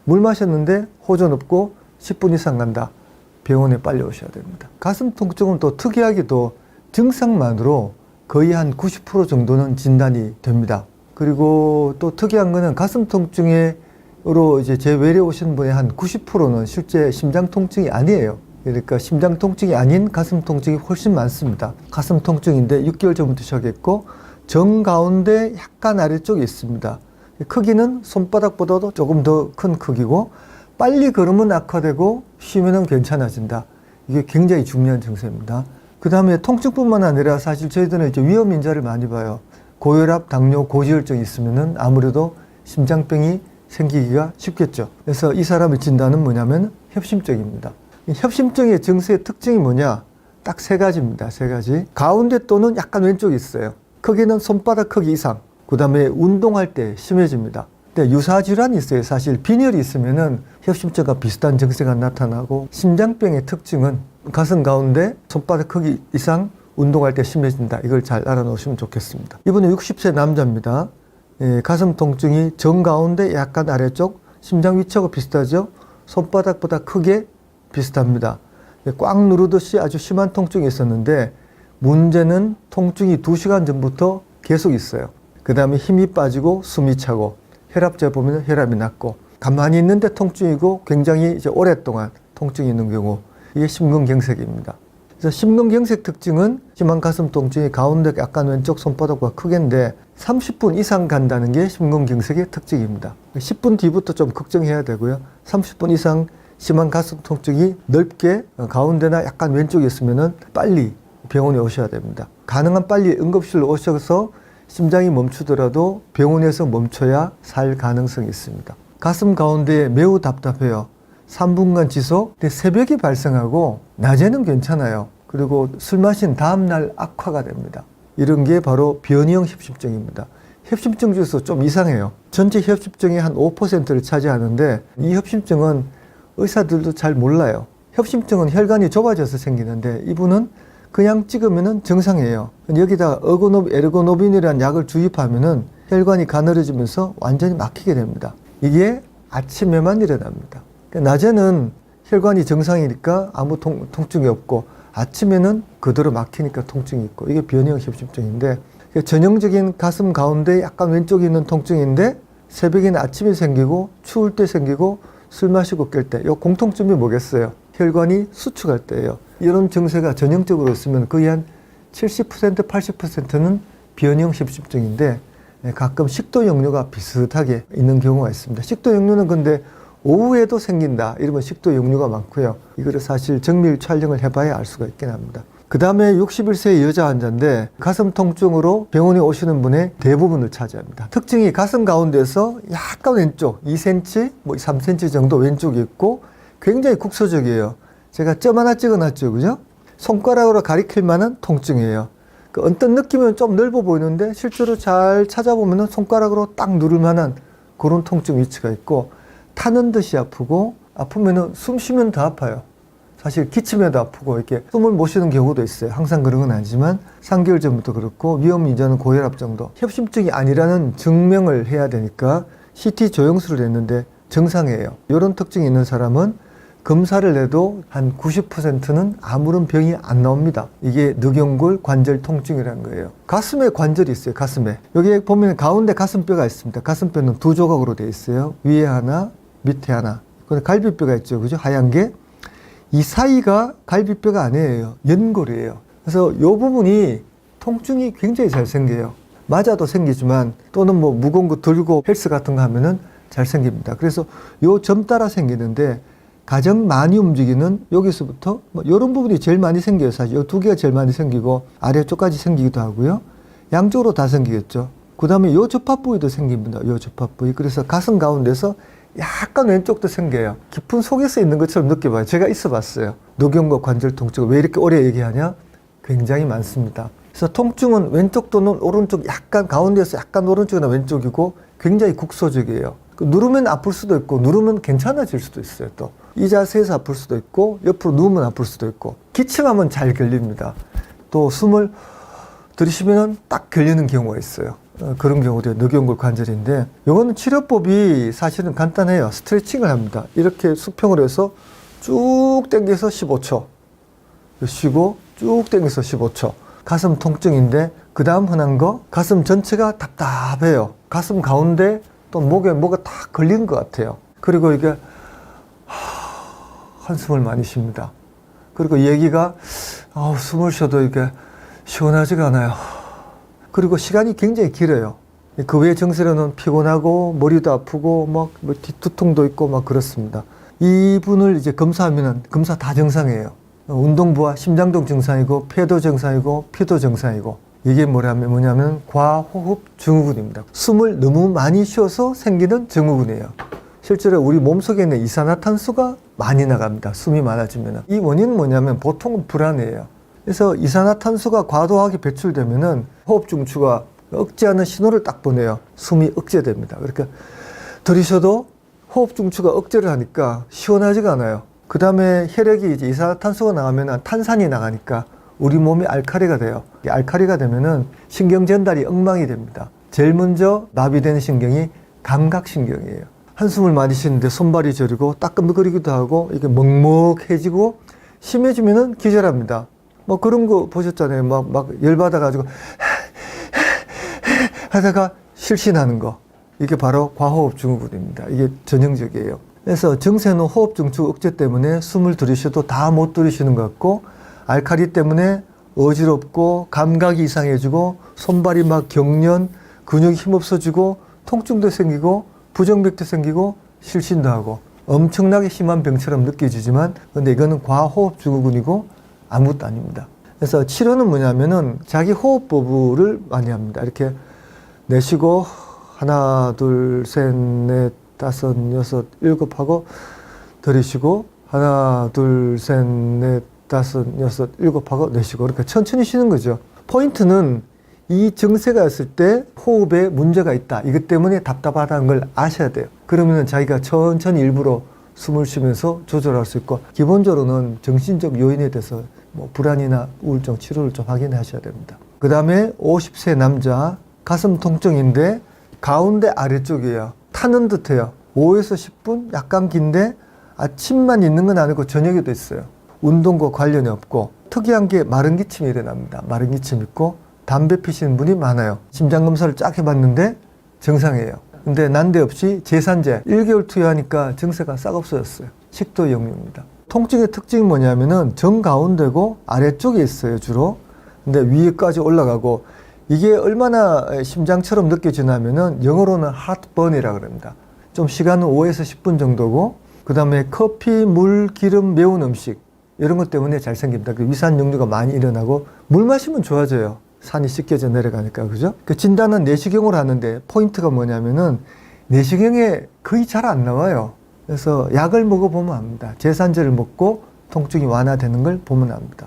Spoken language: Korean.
물 마셨는데 호전 없고 10분 이상 간다. 병원에 빨리 오셔야 됩니다. 가슴 통증은 또 특이하게도 증상만으로 거의 한 90% 정도는 진단이 됩니다. 그리고 또 특이한 거는 가슴 통증으로 이제 제 외래 오신 분의 한 90%는 실제 심장 통증이 아니에요. 그러니까 심장 통증이 아닌 가슴 통증이 훨씬 많습니다. 가슴 통증인데 6개월 전부터 시작했고 정 가운데 약간 아래쪽에 있습니다. 크기는 손바닥보다도 조금 더 큰 크기고 빨리 걸으면 악화되고 쉬면은 괜찮아진다. 이게 굉장히 중요한 증세입니다. 그 다음에 통증뿐만 아니라 사실 저희들은 이제 위험 인자를 많이 봐요. 고혈압, 당뇨, 고지혈증이 있으면은 아무래도 심장병이 생기기가 쉽겠죠. 그래서 이 사람의 진단은 뭐냐면 협심증입니다. 협심증의 증세의 특징이 뭐냐? 딱 세 가지입니다. 세 가지. 가운데 또는 약간 왼쪽에 있어요. 크기는 손바닥 크기 이상. 그 다음에 운동할 때 심해집니다. 근데 유사질환이 있어요. 사실 빈혈이 있으면은 협심증과 비슷한 증세가 나타나고 심장병의 특징은 가슴 가운데 손바닥 크기 이상 운동할 때 심해진다. 이걸 잘 알아놓으시면 좋겠습니다. 이분은 60세 남자입니다. 가슴 통증이 정 가운데 약간 아래쪽 심장 위치하고 비슷하죠. 손바닥보다 크게 비슷합니다. 꽉 누르듯이 아주 심한 통증이 있었는데 문제는 통증이 2시간 전부터 계속 있어요. 그 다음에 힘이 빠지고 숨이 차고 혈압재 보면 혈압이 낮고 가만히 있는데 통증이고 굉장히 이제 오랫동안 통증이 있는 경우 이게 심근경색입니다. 그래서 심근경색 특징은 심한 가슴 통증이 가운데 약간 왼쪽 손바닥과 크게인데 30분 이상 간다는 게 심근경색의 특징입니다. 10분 뒤부터 좀 걱정해야 되고요. 30분 이상 심한 가슴 통증이 넓게 가운데나 약간 왼쪽에 있으면은 빨리 병원에 오셔야 됩니다. 가능한 빨리 응급실로 오셔서 심장이 멈추더라도 병원에서 멈춰야 살 가능성이 있습니다. 가슴 가운데에 매우 답답해요. 3분간 지속, 근데 새벽에 발생하고 낮에는 괜찮아요. 그리고 술 마신 다음날 악화가 됩니다. 이런 게 바로 변이형 협심증입니다. 협심증 중에서 좀 이상해요. 전체 협심증의 한 5%를 차지하는데 이 협심증은 의사들도 잘 몰라요. 협심증은 혈관이 좁아져서 생기는데 이분은 그냥 찍으면은 정상이에요. 여기다가 에르고노빈이라는 약을 주입하면은 혈관이 가늘어지면서 완전히 막히게 됩니다. 이게 아침에만 일어납니다. 낮에는 혈관이 정상이니까 아무 통증이 없고 아침에는 그대로 막히니까 통증이 있고 이게 변이형 협심증인데 전형적인 가슴 가운데 약간 왼쪽에 있는 통증인데 새벽에는 아침에 생기고 추울 때 생기고 술 마시고 깰 때 이 공통점이 뭐겠어요? 혈관이 수축할 때예요. 이런 증세가 전형적으로 있으면 거의 한 70%, 80%는 변형 협심증인데 가끔 식도 역류가 비슷하게 있는 경우가 있습니다. 식도 역류는 근데 오후에도 생긴다. 이러면 식도 역류가 많고요. 이거를 사실 정밀 촬영을 해봐야 알 수가 있긴 합니다. 그 다음에 61세 여자 환자인데 가슴 통증으로 병원에 오시는 분의 대부분을 차지합니다. 특징이 가슴 가운데서 약간 왼쪽 2cm, 3cm 정도 왼쪽이 있고 굉장히 국소적이에요. 제가 점 하나 찍어놨죠, 그죠? 손가락으로 가리킬 만한 통증이에요. 어떤 느낌은 좀 넓어 보이는데 실제로 잘 찾아보면 손가락으로 딱 누를 만한 그런 통증 위치가 있고 타는 듯이 아프고 아프면 숨 쉬면 더 아파요. 사실 기침에도 아프고 이렇게 숨을 못 쉬는 경우도 있어요. 항상 그런 건 아니지만 3개월 전부터 그렇고 위험 인자는 고혈압 정도. 협심증이 아니라는 증명을 해야 되니까 CT 조영술을 했는데 정상이에요. 이런 특징이 있는 사람은 검사를 해도 한 90%는 아무런 병이 안 나옵니다. 이게 늑연골 관절 통증이라는 거예요. 가슴에 관절이 있어요. 가슴에. 여기 보면 가운데 가슴뼈가 있습니다. 가슴뼈는 두 조각으로 되어 있어요. 위에 하나, 밑에 하나. 근데 갈비뼈가 있죠. 그죠? 하얀 게. 이 사이가 갈비뼈가 아니에요. 연골이에요. 그래서 이 부분이 통증이 굉장히 잘 생겨요. 맞아도 생기지만 또는 뭐 무거운 거 들고 헬스 같은 거 하면은 잘 생깁니다. 그래서 요 점 따라 생기는데 가장 많이 움직이는 여기서부터 뭐 이런 부분이 제일 많이 생겨요. 사실 이 두 개가 제일 많이 생기고 아래쪽까지 생기기도 하고요. 양쪽으로 다 생기겠죠. 그 다음에 요 접합 부위도 생깁니다. 요 접합 부위. 그래서 가슴 가운데서 약간 왼쪽도 생겨요. 깊은 속에서 있는 것처럼 느껴봐요. 제가 있어 봤어요. 늑연골 관절 통증을 왜 이렇게 오래 얘기하냐? 굉장히 많습니다. 그래서 통증은 왼쪽 또는 오른쪽 약간 가운데에서 약간 오른쪽이나 왼쪽이고 굉장히 국소적이에요. 누르면 아플 수도 있고 누르면 괜찮아질 수도 있어요. 또 이 자세에서 아플 수도 있고 옆으로 누우면 아플 수도 있고 기침하면 잘 걸립니다. 또 숨을 들이쉬면 딱 걸리는 경우가 있어요. 그런 경우도 늑연골 관절인데 이거는 치료법이 사실은 간단해요. 스트레칭을 합니다. 이렇게 수평을 해서 쭉 당겨서 15초 쉬고 쭉 당겨서 15초. 가슴 통증인데 그 다음 흔한 거 가슴 전체가 답답해요. 가슴 가운데 또 목에 뭐가 딱 걸린 것 같아요. 그리고 이게 한숨을 많이 쉽니다. 그리고 얘기가 숨을 쉬어도 이게 시원하지가 않아요. 그리고 시간이 굉장히 길어요. 그 외의 증세로는 피곤하고 머리도 아프고 막 두통도 있고 막 그렇습니다. 이분을 이제 검사하면은 검사 다 정상이에요. 운동부와 심장동 증상이고 폐도 증상이고 피도 증상이고 이게 뭐냐면 과호흡 증후군입니다. 숨을 너무 많이 쉬어서 생기는 증후군이에요. 실제로 우리 몸속에 있는 이산화탄소가 많이 나갑니다. 숨이 많아지면. 이 원인은 뭐냐면 보통은 불안이에요. 그래서 이산화탄소가 과도하게 배출되면은 호흡 중추가 억제하는 신호를 딱 보내요. 숨이 억제됩니다. 그러니까 들이쉬어도 호흡 중추가 억제를 하니까 시원하지가 않아요. 그 다음에 혈액이 이제 이산화탄소가 나가면 탄산이 나가니까 우리 몸이 알칼리가 돼요. 알칼리가 되면은 신경 전달이 엉망이 됩니다. 제일 먼저 마비되는 신경이 감각신경이에요. 한숨을 많이 쉬는데 손발이 저리고 따끔거리기도 하고 이게 먹먹해지고 심해지면은 기절합니다. 뭐 그런 거 보셨잖아요. 막 열받아가지고 하다가 실신하는 거. 이게 바로 과호흡 증후군입니다. 이게 전형적이에요. 그래서 증세는 호흡 중추 억제 때문에 숨을 들이쉬어도 다 못 들이쉬는 것 같고 알칼리 때문에 어지럽고 감각이 이상해지고 손발이 막 경련, 근육이 힘없어지고 통증도 생기고 부정맥도 생기고 실신도 하고 엄청나게 심한 병처럼 느껴지지만 근데 이거는 과호흡 증후군이고 아무것도 아닙니다. 그래서 치료는 뭐냐면은 자기 호흡법을 많이 합니다. 이렇게 내쉬고 하나, 둘, 셋, 넷, 다섯, 여섯, 일곱 하고 들이쉬고 하나, 둘, 셋, 넷, 다섯, 여섯, 일곱 하고 내쉬고 이렇게 천천히 쉬는 거죠. 포인트는 이 증세가 있을 때 호흡에 문제가 있다. 이것 때문에 답답하다는 걸 아셔야 돼요. 그러면 자기가 천천히 일부러 숨을 쉬면서 조절할 수 있고 기본적으로는 정신적 요인에 대해서 뭐 불안이나 우울증 치료를 좀 확인하셔야 됩니다. 그 다음에 50세 남자 가슴 통증인데 가운데 아래쪽이에요. 타는 듯해요. 5에서 10분 약간 긴데 아침만 있는 건 아니고 저녁에도 있어요. 운동과 관련이 없고 특이한 게 마른 기침이 일어납니다. 마른 기침 있고 담배 피시는 분이 많아요. 심장검사를 쫙 해봤는데 정상이에요. 근데 난데없이 제산제 1개월 투여하니까 증세가 싹 없어졌어요. 식도 역류입니다. 통증의 특징이 뭐냐면은 정가운데고 아래쪽에 있어요 주로. 근데 위에까지 올라가고 이게 얼마나 심장처럼 느껴지냐면은 영어로는 heartburn이라고 그럽니다. 좀 시간은 5에서 10분 정도고 그 다음에 커피, 물, 기름, 매운 음식 이런 것 때문에 잘 생깁니다. 그 위산 역류가 많이 일어나고 물 마시면 좋아져요. 산이 씻겨져 내려가니까 그죠? 그 진단은 내시경으로 하는데 포인트가 뭐냐면은 내시경에 거의 잘 안 나와요. 그래서 약을 먹어보면 압니다. 제산제를 먹고 통증이 완화되는 걸 보면 압니다.